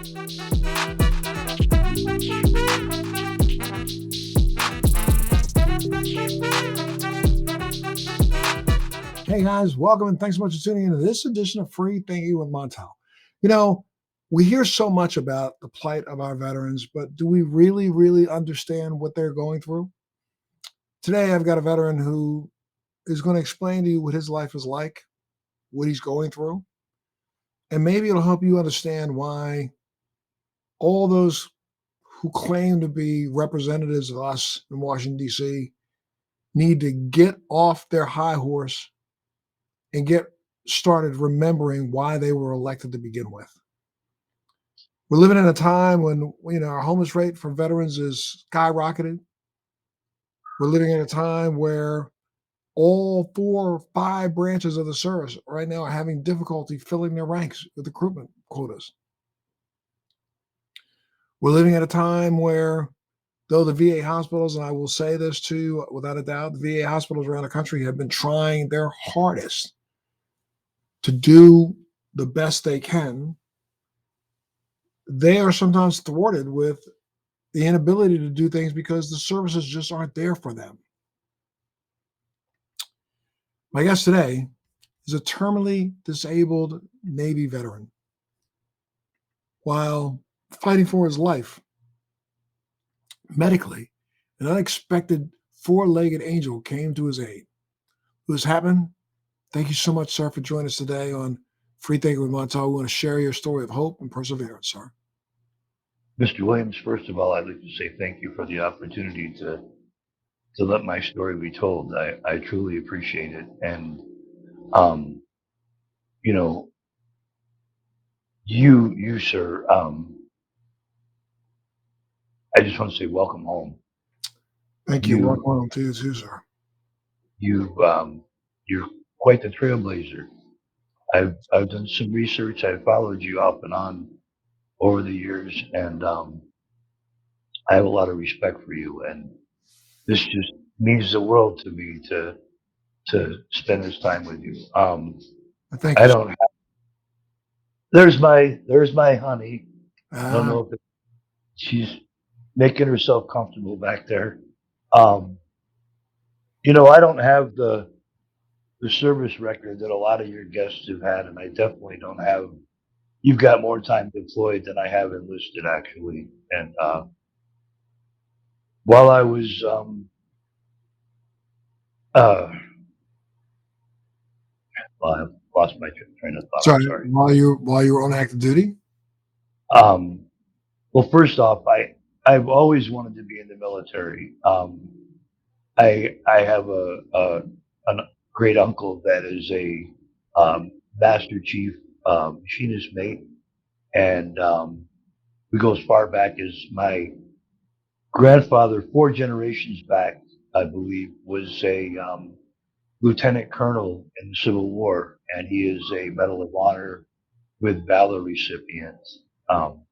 Hey guys, welcome and thanks so much for tuning in to this edition of Free Thinking with Montel. You know, we hear so much about the plight of our veterans, but do we really understand what they're going through? Today, I've got a veteran who is going to explain to you what his life is like, what he's going through, and maybe it'll help you understand why all those who claim to be representatives of us in Washington, D.C. need to get off their high horse and get started remembering why they were elected to begin with. We're living in a time when our homeless rate for veterans is skyrocketed. We're living in a time where all 4 or 5 branches of the service right now are having difficulty filling their ranks with recruitment quotas. We're living at a time where, though the VA hospitals, and I will say this too, without a doubt, the VA hospitals around the country have been trying their hardest to do the best they can, they are sometimes thwarted with the inability to do things because the services just aren't there for them. My guest today is a terminally disabled Navy veteran. While fighting for his life medically, an unexpected 4-legged angel came to his aid. Who's Hapeman? Thank you so much, sir, for joining us today on Free Thinking with Montel. We want to share your story of hope and perseverance, sir. Mr. Williams, first of all, I'd like to say thank you for the opportunity to let my story be told. I truly appreciate it. And um, you know, you sir, I just want to say welcome home. Thank you. You Welcome to you too, sir. you're quite the trailblazer. I've done some research. I've followed you off and on over the years, and I have a lot of respect for you. And this just means the world to me to spend this time with you. Thank I you, sir. don't. There's my honey. I don't Ah, know if she's making herself comfortable back there. Um, I don't have the service record that a lot of your guests have had, and I definitely don't have. You've got more time deployed than I have enlisted, actually. And while I was, uh, well, I lost my train of thought. I'm sorry. sorry. While you were on active duty. Um, well, first off, I've always wanted to be in the military. I have a great uncle that is a master chief machinist mate, and we go as far back as my grandfather, 4 generations back, I believe, was a lieutenant colonel in the Civil War, and he is a Medal of Honor with Valor recipient. Um,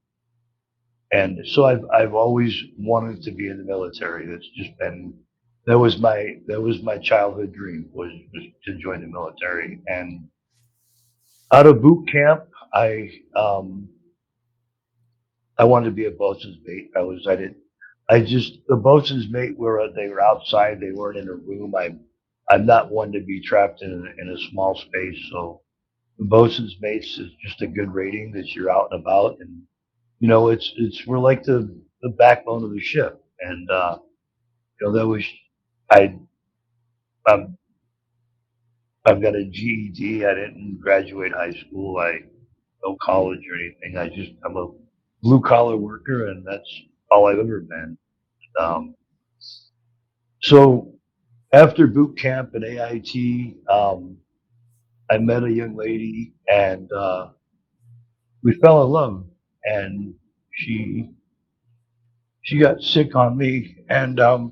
and so I've always wanted to be in the military. That's just been that was my childhood dream was to join the military. And out of boot camp, um I wanted to be a bosun's mate. I did I just the bosun's mate they were outside. They weren't in a room. I'm not one to be trapped in a small space. So the bosun's mates is just a good rating that you're out and about. And it's we're like the backbone of the ship. And that was I I'm, I've got a GED. I didn't graduate high school. I no college or anything. I'm a blue collar worker, and that's all I've ever been. Um, so after boot camp and AIT, I met a young lady, and we fell in love. And she she got sick on me, and I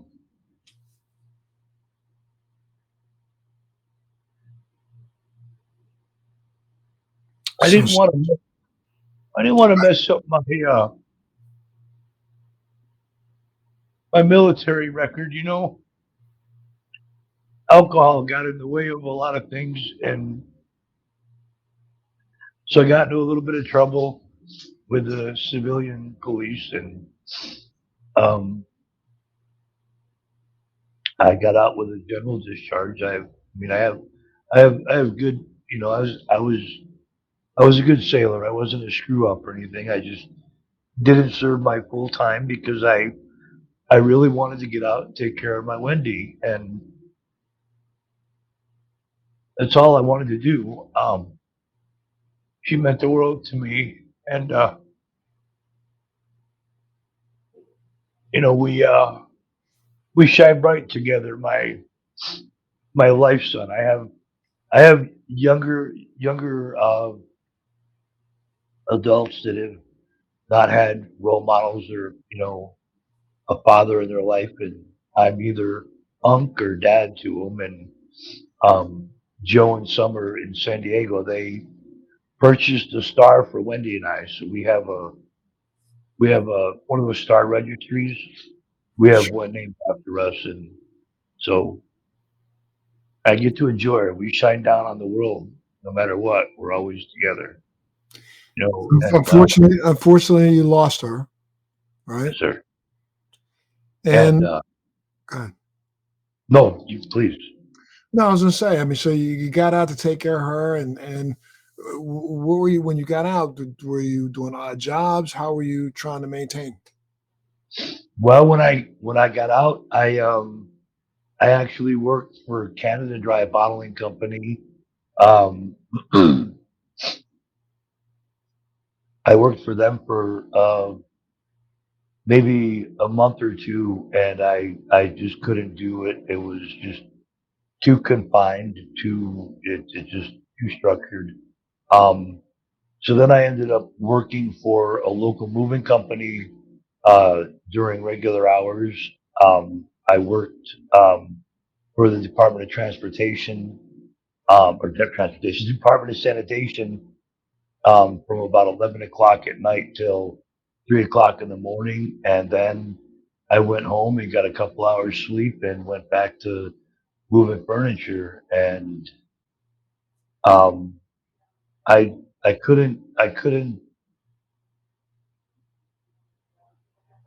So didn't want to. I didn't want to mess up my military record. Alcohol got in the way of a lot of things, and so I got into a little bit of trouble. with the civilian police, and um, I got out with a general discharge. I mean, I have good, I was a good sailor. I wasn't a screw up or anything. I just didn't serve my full time because I really wanted to get out and take care of my Wendy, and that's all I wanted to do. She meant the world to me, and you know, we shine bright together. My life son. I have younger adults that have not had role models or a father in their life, and I'm either unc or dad to them. And um, Joe and Summer in San Diego, they purchased a star for Wendy and I. So we have a one of those star registries. We have one named after us, and so I get to enjoy it. We shine down on the world no matter what. We're always together, and Unfortunately, you lost her, right? yes, sir. And And God, no, you please. no, I was gonna say. I mean, so you got out to take care of her, and what were you when you got out? Were you doing odd jobs? How were you trying to maintain? Well, when I got out, I actually worked for Canada Dry Bottling Company. Um, I worked for them for maybe a month or two, and I just couldn't do it. It was just too confined, it just too structured. Um, so then I ended up working for a local moving company during regular hours. I worked for the Department of Transportation, Transportation Department of Sanitation, from about 11 o'clock at night till 3 o'clock in the morning, and then I went home and got a couple hours sleep and went back to moving furniture. And um, I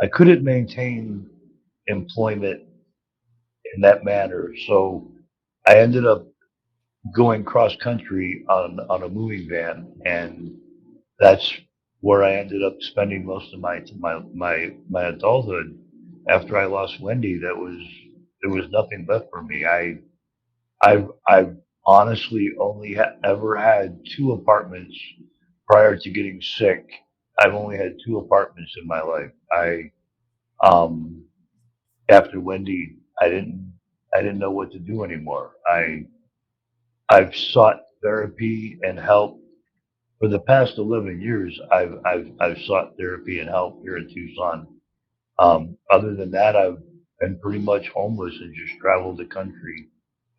I couldn't maintain employment in that manner. So I ended up going cross country on a moving van, and that's where I ended up spending most of my adulthood. After I lost Wendy, there was nothing left for me. I've honestly only ever had two apartments prior to getting sick. I've only had two apartments in my life. I um After Wendy, I didn't know what to do anymore. I've sought therapy and help for the past 11 years. I've sought therapy and help here in Tucson. Other than that, I've been pretty much homeless and just traveled the country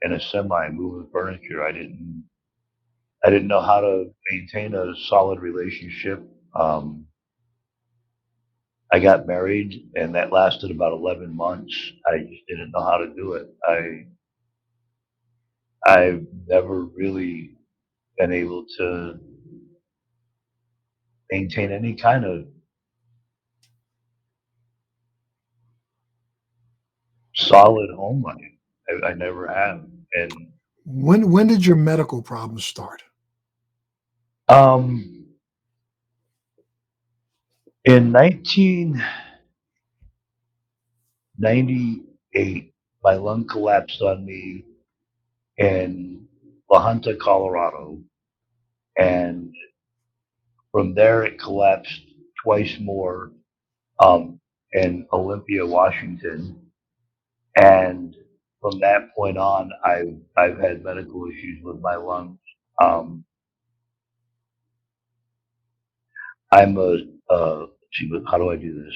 in a semi moving furniture. I didn't know how to maintain a solid relationship. Um, I got married, and that lasted about 11 months. I just didn't know how to do it. I've never really been able to maintain any kind of solid home life. I never have. And When did your medical problems start? um, in 1998, my lung collapsed on me in La Junta, Colorado, and from there it collapsed twice more um, in Olympia, Washington. And from that point on, I've had medical issues with my lungs. Um, I'm a how do I do this?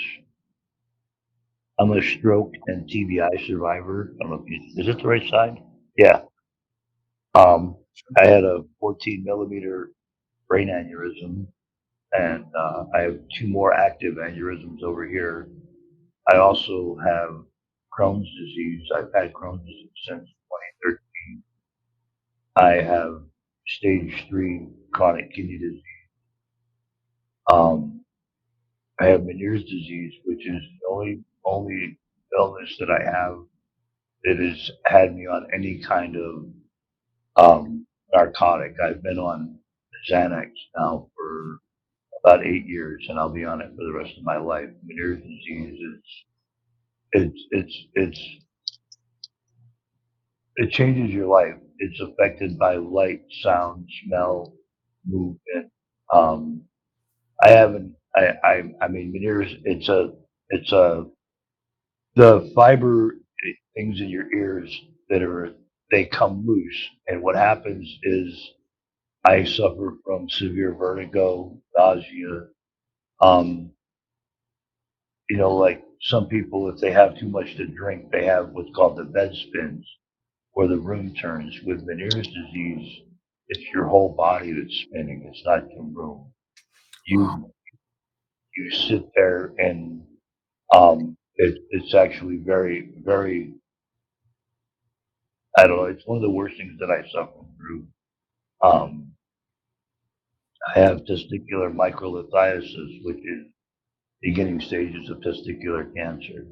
I'm a stroke and TBI survivor. I don't know if is it the right side? Yeah. Um, I had a 14 millimeter brain aneurysm, and I have two more active aneurysms over here. I also have Crohn's disease. I've had Crohn's disease since 2013. I have stage 3 chronic kidney disease. I have Meniere's disease, which is the only illness that I have that has had me on any kind of narcotic. I've been on Xanax now for about 8 years, and I'll be on it for the rest of my life. Meniere's disease is it's it changes your life. It's affected by light, sound, smell, movement. Um, I haven't. I mean, Meniere's. It's a the fiber things in your ears that are they come loose, and what happens is I suffer from severe vertigo, nausea. Um, like some people, if they have too much to drink, they have what's called the bed spins, where the room turns. With Meniere's disease, it's your whole body that's spinning. It's not the room. Wow. You you sit there and it's actually very, very. I don't know. It's one of the worst things that I suffer through. Um, I have testicular microlithiasis, which is beginning stages of testicular cancer.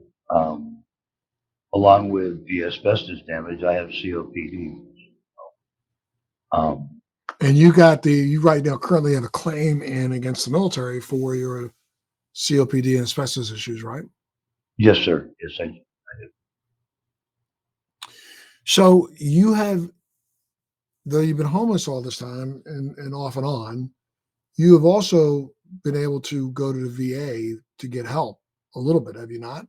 Along with the asbestos damage, I have COPD. Um, And you right now currently have a claim in against the military for your COPD and asbestos issues, right? yes, sir. Yes, I do. So you have, though you've been homeless all this time and off and on, you have also been able to go to the VA to get help a little bit, have you not?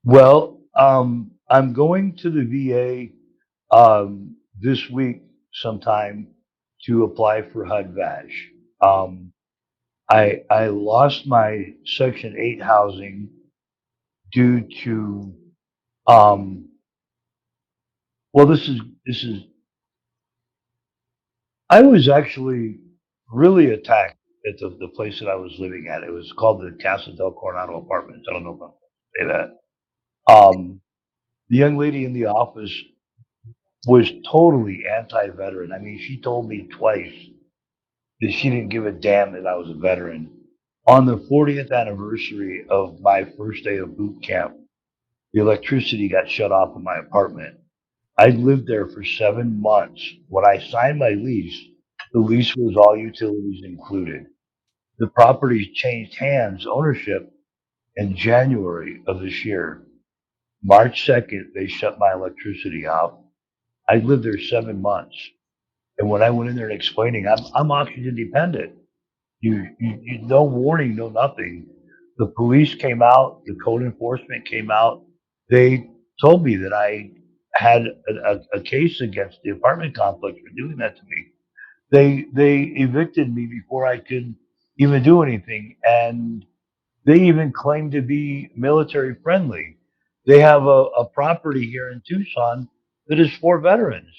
Well, I'm going to the VA this week sometime to apply for HUD-VASH. I lost my Section 8 housing due to um, well, this is I was actually really attacked at the place that I was living at. It was called the Casa del Coronado Apartments. I don't know if I'm say that. The young lady in the office was totally anti-veteran. I mean, she told me twice that she didn't give a damn that I was a veteran. On the 40th anniversary of my first day of boot camp, the electricity got shut off in my apartment. I lived there for 7 months. When I signed my lease, the lease was all utilities included. The property changed hands, ownership, in January of this year. March 2nd, they shut my electricity off. I lived there 7 months. And when I went in there and explaining, I'm oxygen dependent. You no warning, no nothing. The police came out, the code enforcement came out. They told me that I had a case against the apartment complex for doing that to me. They evicted me before I could even do anything, and they even claimed to be military friendly. They have a property here in Tucson that is for veterans,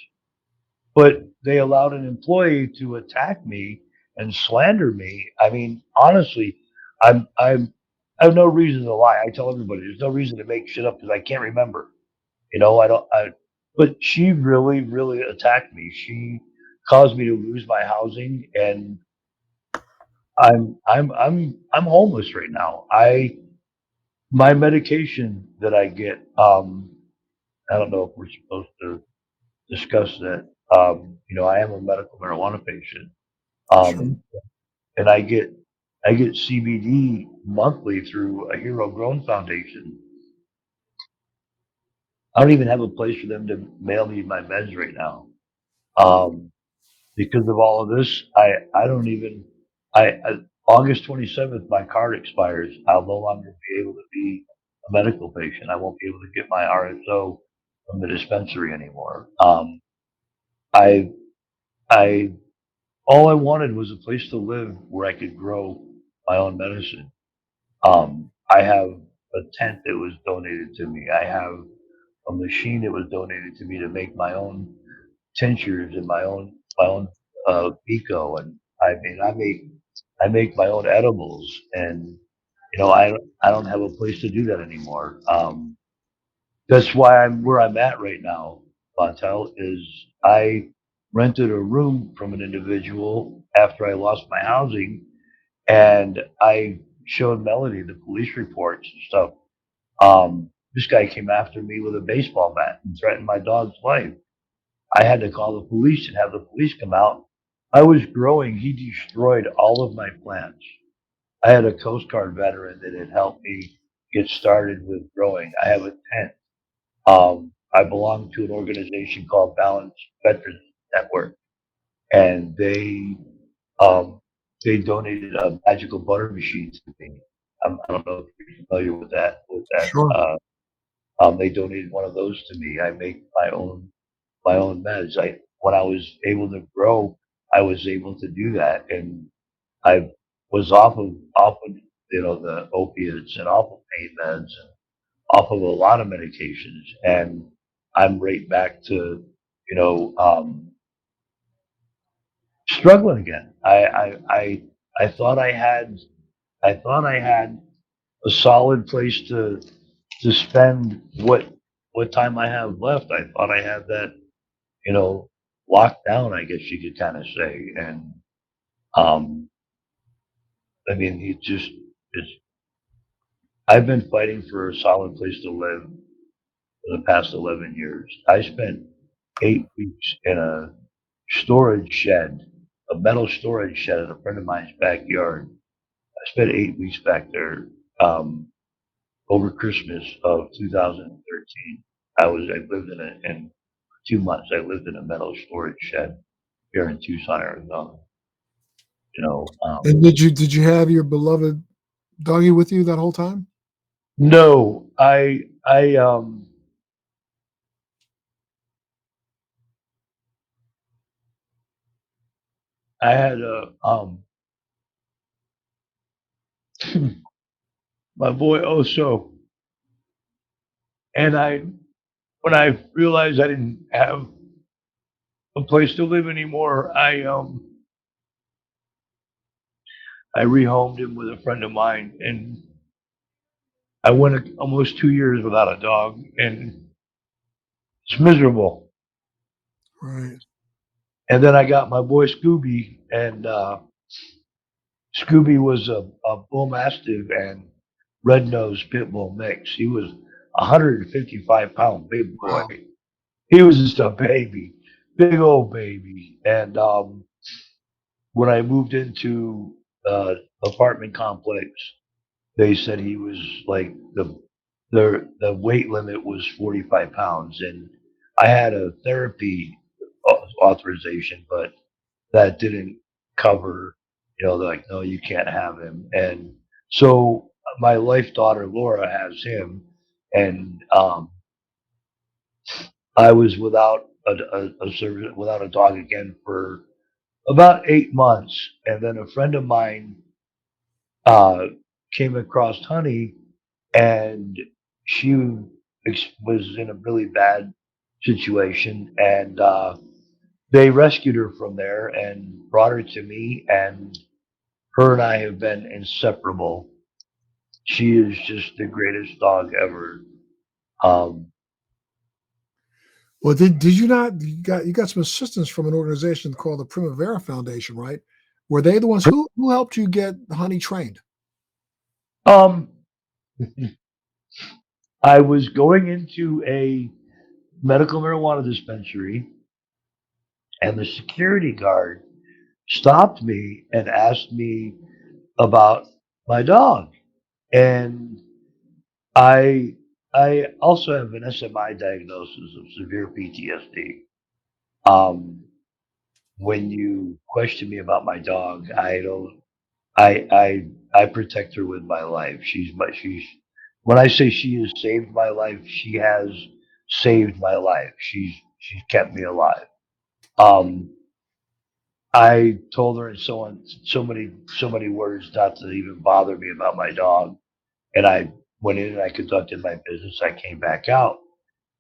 but they allowed an employee to attack me and slander me. I mean, honestly, I have no reason to lie. I tell everybody there's no reason to make shit up because I can't remember. I don't. But she really, really attacked me. She caused me to lose my housing, and I'm homeless right now. My medication that I get. I don't know if we're supposed to discuss that. I am a medical marijuana patient, Sure. um, and I get CBD monthly through a Hero Grown Foundation. I don't even have a place for them to mail me my meds right now. Um, because of all of this, I don't even I August 27th my card expires. I'll no longer be able to be a medical patient. I won't be able to get my RSO from the dispensary anymore. I I all I wanted was a place to live where I could grow my own medicine. I have a tent that was donated to me. I have a machine that was donated to me to make my own tinctures and my own pico, and I make my own edibles, and I don't have a place to do that anymore. That's why I'm where I'm at right now, Montel, is I rented a room from an individual after I lost my housing, and I showed Melody the police reports and stuff, this guy came after me with a baseball bat and threatened my dog's life. I had to call the police and have the police come out. I was growing. He destroyed all of my plants. I had a Coast Guard veteran that had helped me get started with growing. I have a tent. I belong to an organization called Balance Veterans Network, and um, they donated a magical butter machine to me. I don't know if you're familiar with that. Sure. They donated one of those to me. I make my own meds. When I was able to grow, I was able to do that, and I was off of the opiates and off of pain meds and off of a lot of medications, and I'm right back to you know um, struggling again. I thought I had a solid place to spend what time I have left. I thought I had that you know locked down. I guess you could kind of say, and um, I mean it's I've been fighting for a solid place to live for the past 11 years. I spent 8 weeks in a storage shed, a metal storage shed in a friend of mine's backyard. I spent 8 weeks back there over Christmas of 2013. I lived in 2 months. I lived in a metal storage shed here in Tucson, Arizona. You know, And did you have your beloved doggy with you that whole time? no, I had a my boy Oso, and I when I realized I didn't have a place to live anymore, I rehomed him with a friend of mine, and I went almost 2 years without a dog, and it's miserable. Right. And then I got my boy Scooby, and Scooby was a bull mastiff and red nosed pitbull mix. He was 155-pound big boy. Wow. He was just a baby, big old baby. And when I moved into apartment complex, they said he was like the weight limit was 45 pounds, and I had a therapy authorization, but that didn't cover. They're like, no, you can't have him, and so my life daughter Laura has him, and I was without a service, without a dog again for about 8 months, and then a friend of mine uh, came across Honey, and she was in a really bad situation, and they rescued her from there and brought her to me, and her and I have been inseparable. She is just the greatest dog ever. Um, Well, did you not you got some assistance from an organization called the Primavera Foundation, right? Were they the ones who helped you get Honey trained? um, I was going into a medical marijuana dispensary, and the security guard stopped me and asked me about my dog. And I I also have an SMI diagnosis of severe PTSD. Um, when you question me about my dog, I don't. I protect her with my life. She's when I say she has saved my life, she has saved my life. She's kept me alive. Um, I told her in so many words not to even bother me about my dog, and I went in and I conducted my business. I came back out,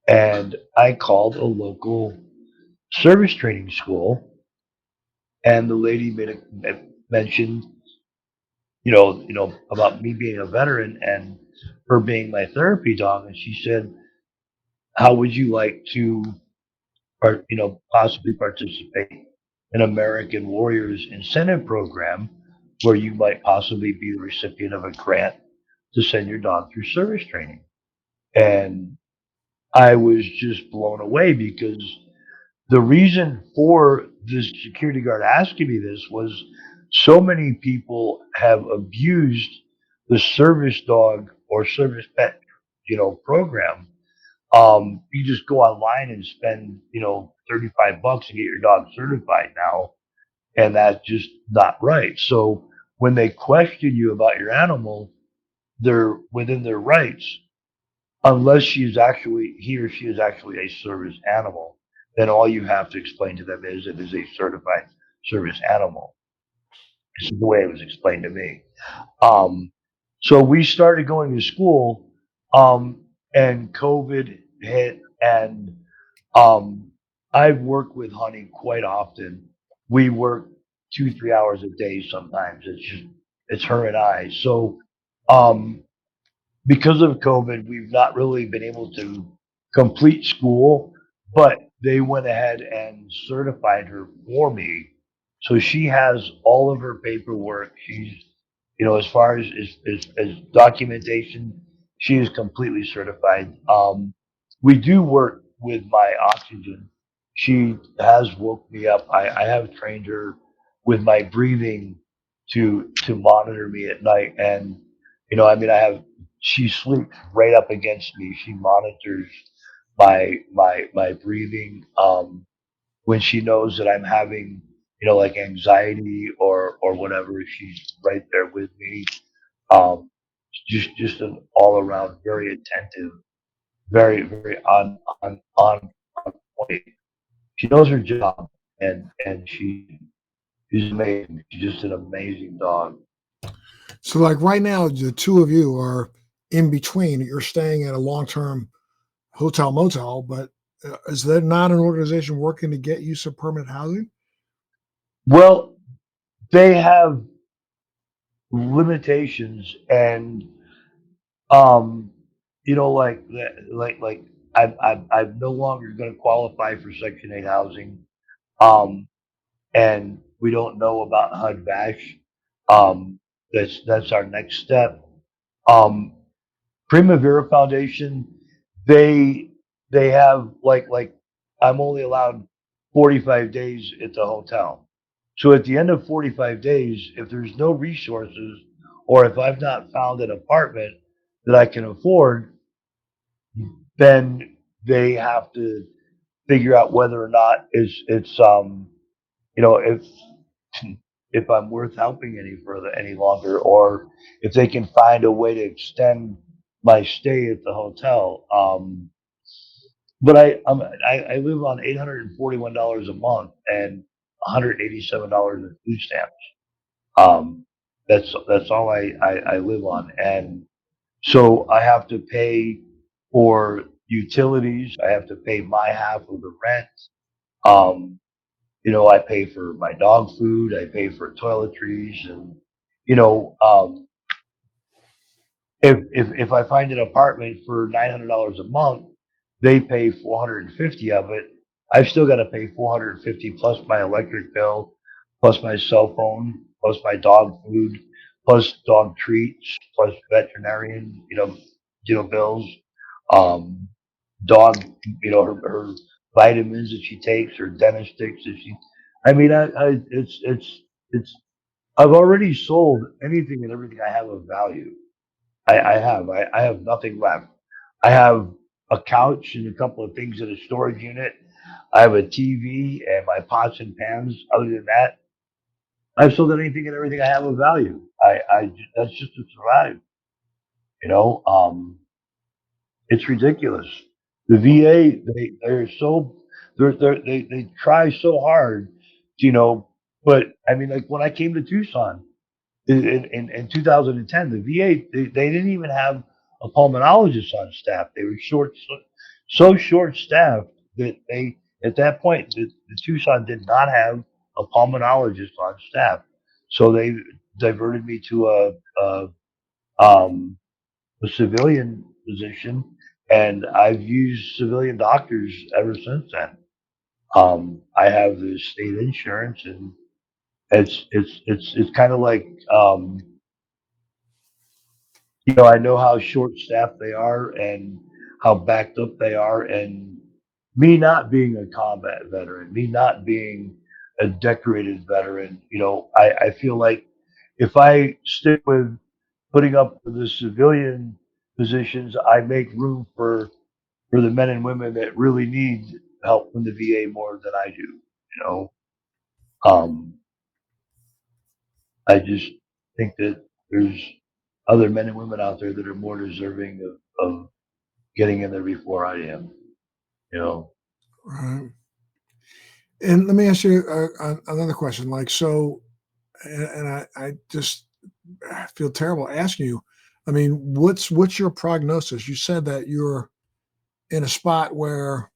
and I called a local service training school, and the lady mentioned, about me being a veteran and her being my therapy dog, and she said, "How would you like to, possibly participate in American Warriors Incentive Program where you might possibly be the recipient of a grant to send your dog through service training. And I was just blown away because the reason for this security guard asking me this was so many people have abused the service dog or service pet, program. You just go online and spend, $35 to get your dog certified now, and that's just not right. So when they question you about your animal, they're within their rights unless he or she is actually a service animal. Then all you have to explain to them is it is a certified service animal. This is the way it was explained to me. Um, so we started going to school, and COVID hit, and um, I work with Honey quite often. We work 2, 3 hours a day sometimes. It's her and I. So um, because of COVID, we've not really been able to complete school, but they went ahead and certified her for me. So she has all of her paperwork. She's, as far as documentation, she is completely certified. We do work with my oxygen. She has woke me up. I have trained her with my breathing to monitor me at night. And, I have she sleeps right up against me. She monitors my breathing. When she knows that I'm having, like anxiety or whatever, she's right there with me. Um, just an all around very attentive, very on point. She knows her job, and she's amazing. She's just an amazing dog. So, like right now, the two of you are in between. You're staying at a long term hotel motel, but is there not an organization working to get you some permanent housing? Well, they have limitations, and um, like I'm no longer going to qualify for Section 8 housing. Um, and we don't know about HUD Bash. Um, that's our next step. Um, Primavera Foundation, they they have like I'm only allowed 45 days at the hotel. So at the end of 45 days, if there's no resources or if I've not found an apartment that I can afford, then they have to figure out whether or not it's if I'm worth helping any longer, or if they can find a way to extend my stay at the hotel. But I live on $841 a month and $187 in food stamps. Um, that's all I live on, and so I have to pay for utilities. I have to pay my half of the rent. Um, I pay for my dog food, I pay for toiletries, and you know, um, if I find an apartment for $900 a month, they pay 450 of it. I've still got to pay 450 plus my electric bill, plus my cell phone, plus my dog food, plus dog treats, plus veterinarian, bills. Um, Dog, her vitamins that she takes, her dentist sticks that she. I mean, it's. I've already sold anything and everything I have of value. I have nothing left. I have a couch and a couple of things in a storage unit. I have a TV and my pots and pans. Other than that, I've sold anything and everything I have of value. That's just to survive. You know, it's ridiculous. The VA, they try so hard, you know. But I mean, like when I came to Tucson in 2010, the VA they didn't even have a pulmonologist on staff. They were so short staffed that they at that point the Tucson did not have a pulmonologist on staff. So they diverted me to um, a civilian position, and I've used civilian doctors ever since then. I have the state insurance, and It's kind of like, I know how short staffed they are and how backed up they are. And me not being a combat veteran, me not being a decorated veteran, I feel like if I stick with putting up with the civilian positions, I make room for the men and women that really need help from the VA more than I do. You know, um, I just think that there's other men and women out there that are more deserving of getting in there before I am. You know, Right. And let me ask you another question. Like, so, and I just feel terrible asking you. I mean, what's your prognosis? You said that you're in a spot where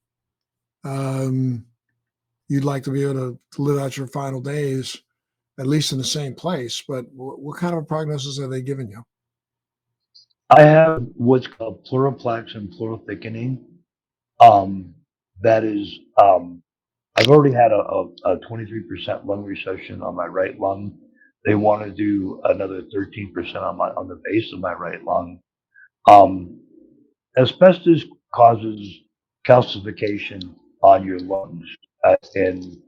um, you'd like to be able to live out your final days, at least in the same place. But what kind of a prognosis are they giving you? I have what's called pleuroplex and pleural thickening. Um, that is, I've already had a 23% lung recession on my right lung. They want to do another 13% on the base of my right lung. Um, Asbestos causes calcification on your lungs, and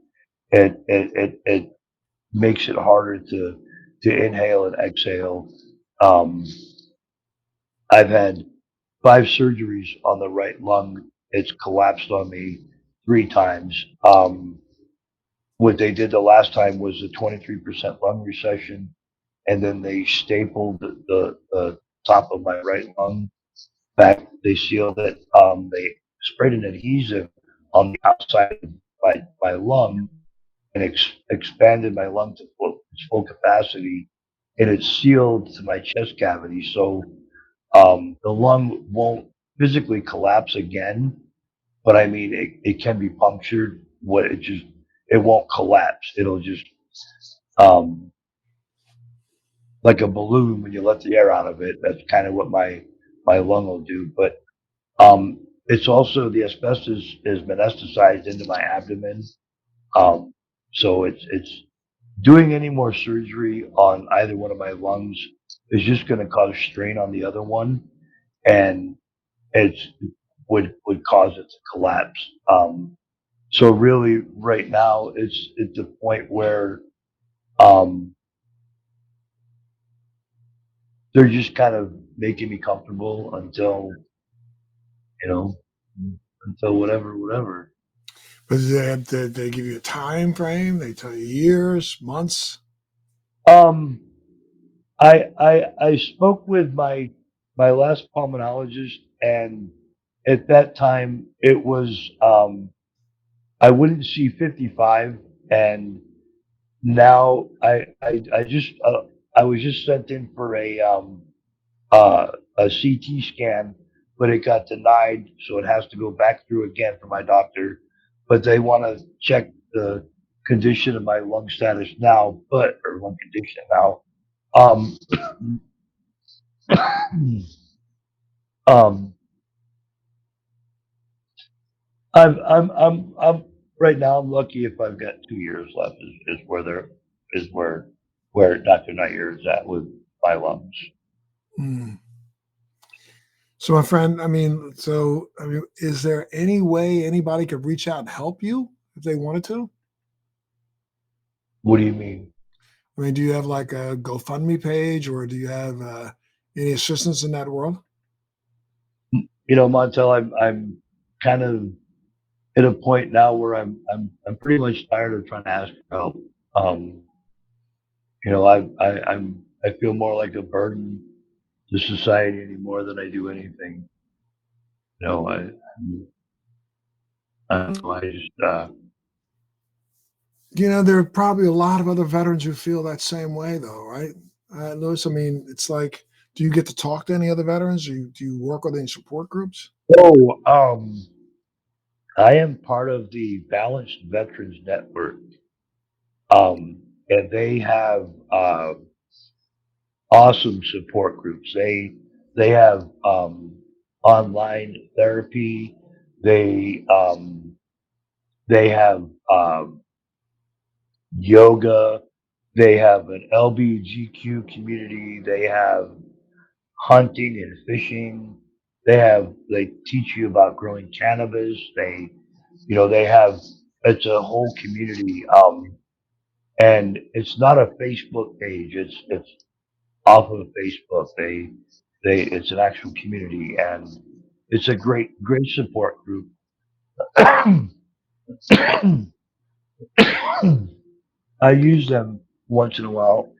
it makes it harder to inhale and exhale. Um, I've had 5 surgeries on the right lung. It's collapsed on me 3 times. What they did the last time was a 23% lung recession, and then they stapled the top of my right lung back. They sealed it. They sprayed an adhesive on the outside of my lung and expanded my lung to its full capacity, and it's sealed to my chest cavity. So the lung won't physically collapse again, but I mean it can be punctured. It won't collapse. It'll just um, like a balloon when you let the air out of it. That's kind of what my lung will do. But it's also the asbestos is metastasized into my abdomen. Um, so it's doing any more surgery on either one of my lungs is just going to cause strain on the other one, and it's would cause it to collapse. So really, right now, it's at the point where um, they're just kind of making me comfortable you know until whatever. But they give you a time frame? They tell you years, months? Um, I spoke with my last pulmonologist, and at that time it was I wouldn't see 55, and now I was just sent in for uh, a CT scan, but it got denied, so it has to go back through again for my doctor. But they want to check the condition of my lung status now, or lung condition now. Um, um, I'm right now. I'm lucky if I've got 2 years left. Is where there is where Dr. Nair is at with my lungs. Hmm. So, my friend, I mean, is there any way anybody could reach out and help you if they wanted to? What do you mean? I mean, do you have like a GoFundMe page, or do you have any assistance in that world? Montel, I'm kind of at a point now where I'm pretty much tired of trying to ask for help. Um, I feel more like a burden to society anymore than I do anything. You know, I don't know. I just There are probably a lot of other veterans who feel that same way, though, right? Lewis, I mean, it's like, do you get to talk to any other veterans? Do you work with any support groups? oh I am part of the Balanced Veterans Network, and they have awesome support groups. They have online therapy. They they have yoga. They have an LBGQ community. They have hunting and fishing. They teach you about growing cannabis. They have it's a whole community. And it's not a Facebook page. It's off of Facebook. They it's an actual community, and it's a great support group. I use them once in a while.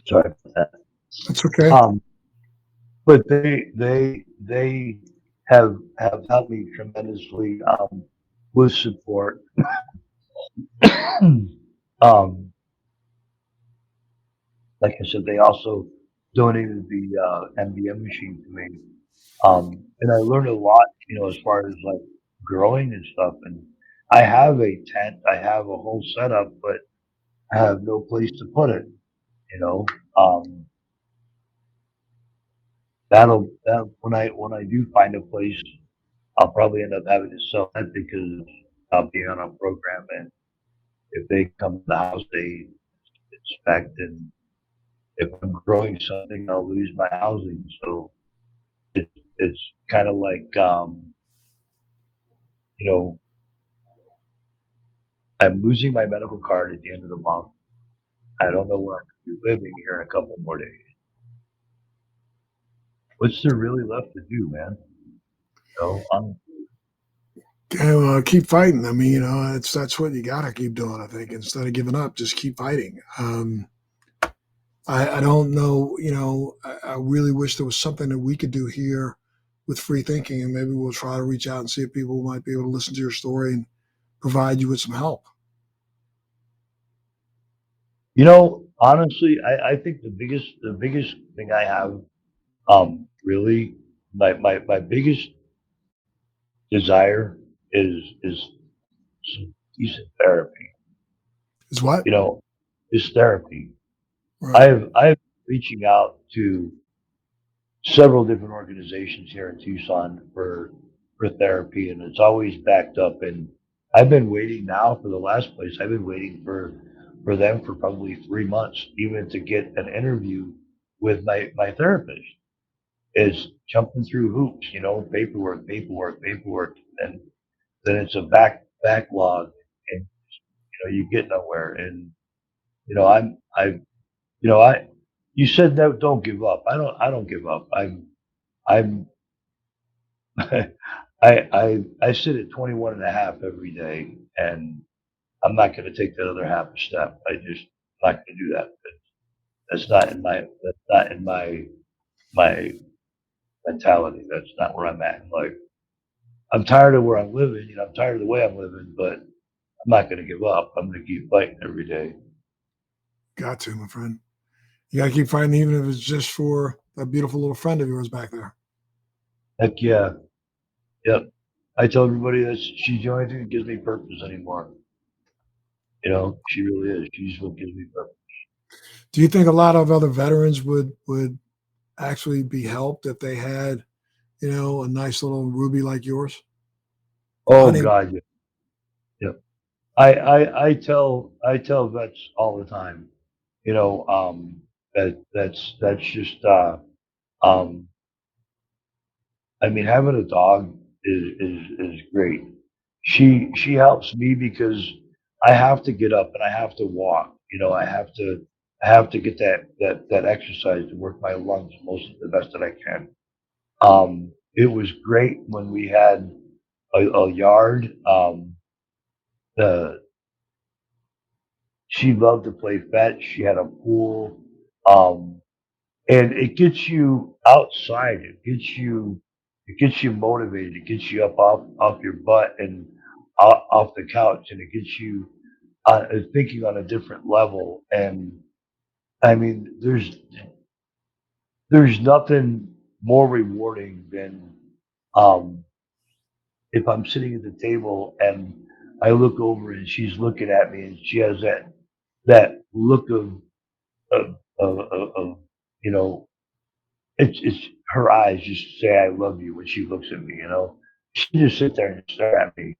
Sorry about that. That's okay. Um, but they have helped me tremendously with support. um, like I said, they also donated the MDM machine to me, and I learned a lot, as far as like growing and stuff. And I have a tent, I have a whole setup, but I have no place to put it. You know, um, that when I do find a place, I'll probably end up having to sell it because I'll be on a program, and if they come to the house, they inspect, and if I'm growing something, I'll lose my housing. So it's kind of like, you know, I'm losing my medical card at the end of the month. I don't know where I'm going to be living here in a couple more days. What's there really left to do, man? I'm And, keep fighting. I mean, that's what you got to keep doing. I think instead of giving up, just keep fighting. I don't know. I really wish there was something that we could do here with free thinking, and maybe we'll try to reach out and see if people might be able to listen to your story and provide you with some help. Honestly, I think the biggest thing I have, really, my biggest desire is some decent therapy. Is what? You know, is therapy. Right. I've reaching out to several different organizations here in Tucson for therapy, and it's always backed up. And I've been waiting now for the last place. I've been waiting for them for probably 3 months, even to get an interview with my therapist. Is jumping through hoops, paperwork, paperwork, paperwork, and then it's a backlog, and you get nowhere. And you know, I'm I you know I you said no, don't give up. I don't give up. I'm I sit at 21 and a half every day, and I'm not going to take that other half a step. I'm not going to do that. That's not in my mentality. That's not where I'm at in life. I'm tired of where I'm living. I'm tired of the way I'm living, but I'm not going to give up. I'm going to keep fighting every day. Got to, my friend. You got to keep fighting, even if it's just for that beautiful little friend of yours back there. Heck yeah. Yep. I tell everybody that she's the only thing that gives me purpose anymore. She really is. She's what gives me purpose. Do you think a lot of other veterans would actually be helped if they had, a nice little ruby like yours? Oh Honey, God, yeah. Yep. I tell vets all the time, that's just um I mean, having a dog is great. She helps me because I have to get up and I have to walk. I have to get that exercise to work my lungs most the best that I can. It was great when we had a yard. The She loved to play fetch. She had a pool. Um, and it gets you outside. It gets you motivated. It gets you up off your butt and off the couch, and it gets you thinking on a different level. And I mean, there's nothing more rewarding than um, if I'm sitting at the table and I look over and she's looking at me and she has that look of you know, it's her eyes just say I love you when she looks at me. You know, she just sit there and stare at me.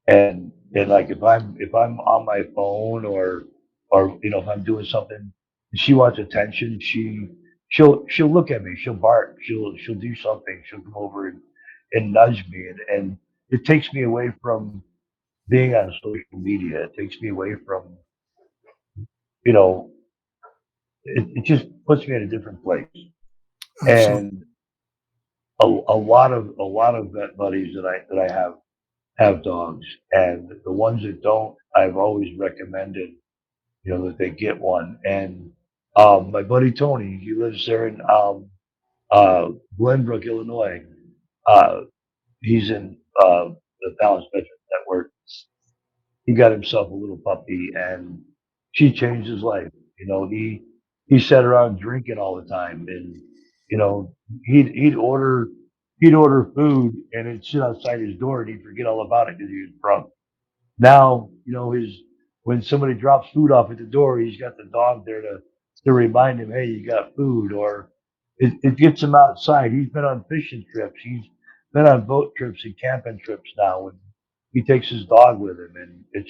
And like if I'm on my phone or if I'm doing something, and she wants attention, she'll look at me, she'll bark, she'll do something, she'll come over and nudge me, and it takes me away from being on social media. It takes me away from you know it just puts me in a different place. Absolutely. And a lot of vet buddies that I have dogs, and the ones that don't, I've always recommended that they get one. And my buddy Tony, he lives there in uh, Glenbrook, Illinois. Uh, he's in the Balanced Veterans Network. He got himself a little puppy, and she changed his life. He sat around drinking all the time, and you know, he'd order food, and it'd sit outside his door, and he'd forget all about it because he was drunk. Now, his when somebody drops food off at the door, he's got the dog there to remind him, hey, you got food, or it gets him outside. He's been on fishing trips. He's been on boat trips and camping trips now, and he takes his dog with him, and it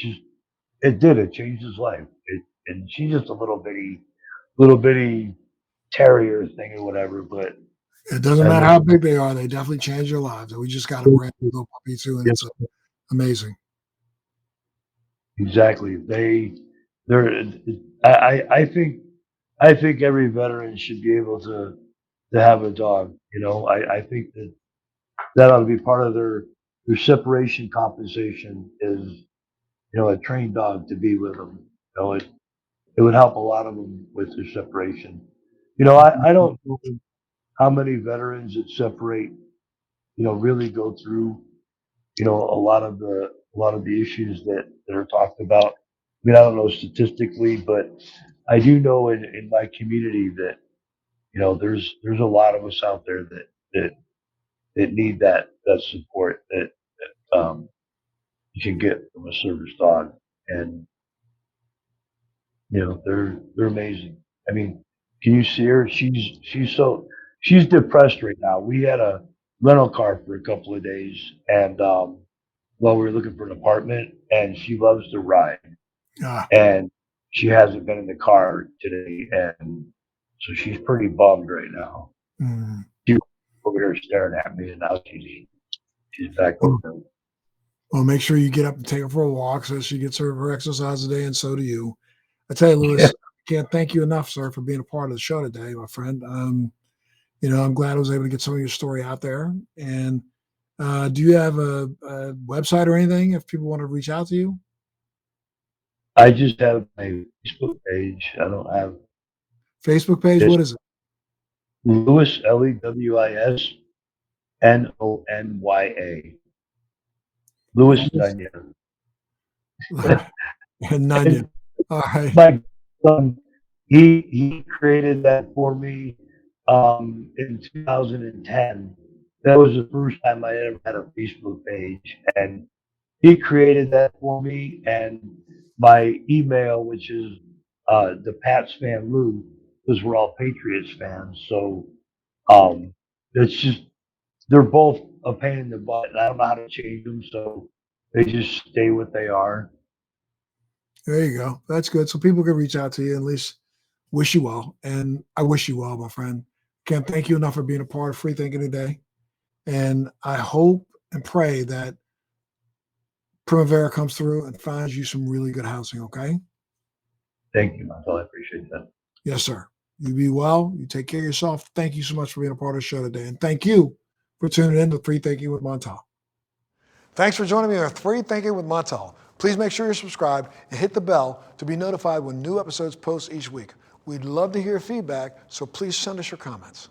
changed his life. And she's just a little bitty terrier thing or whatever, but It doesn't I matter how mean, big they are; they definitely change your lives. And we just got a brand new little puppy too, and yeah, it's amazing. exactly. They're. I think every veteran should be able to have a dog. I think that ought to be part of their separation compensation is a trained dog to be with them. It would help a lot of them with their separation. I don't know how many veterans that separate really go through a lot of the issues that are talked about. I mean, I don't know statistically, but I do know in my community that there's a lot of us out there that that need that support that you can get from a service dog, and they're amazing. I mean, can you see her? She's depressed right now. We had a rental car for a couple of days, and while we were looking for an apartment, and she loves to ride, Ah, and she hasn't been in the car today, and so she's pretty bummed right now. mm. She was over here staring at me, and now she's back over Well, there. well, make sure you get up and take her for a walk so she gets her exercise a day, and so do you. I tell you, Yeah, Lewis, I can't thank you enough, sir, for being a part of the show today, my friend. I'm glad I was able to get some of your story out there. And do you have a website or anything if people want to reach out to you? I just have my Facebook page. I don't have Facebook page? just What is Lewis LEWISNONYA. Lewis it? Nunya. None. And All right. my son, he created that for me in 2010. That was the first time I ever had a Facebook page, and he created that for me. And my email, which is the Pats fan Lou, because we're all Patriots fans. So um, it's just they're both a pain in the butt, and I don't know how to change them, so they just stay what they are. There you go. That's good. So people can reach out to you and at least wish you well. And I wish you well, my friend. Can't thank you enough for being a part of Free Thinking today. And I hope and pray that Primavera comes through and finds you some really good housing. Okay. Thank you, Montel. I appreciate that. Yes, sir. You be well. You take care of yourself. Thank you so much for being a part of the show today. And thank you for tuning in to Free Thinking with Montel. Thanks for joining me on Free Thinking with Montel. Please make sure you're subscribed and hit the bell to be notified when new episodes post each week. We'd love to hear your feedback, so please send us your comments.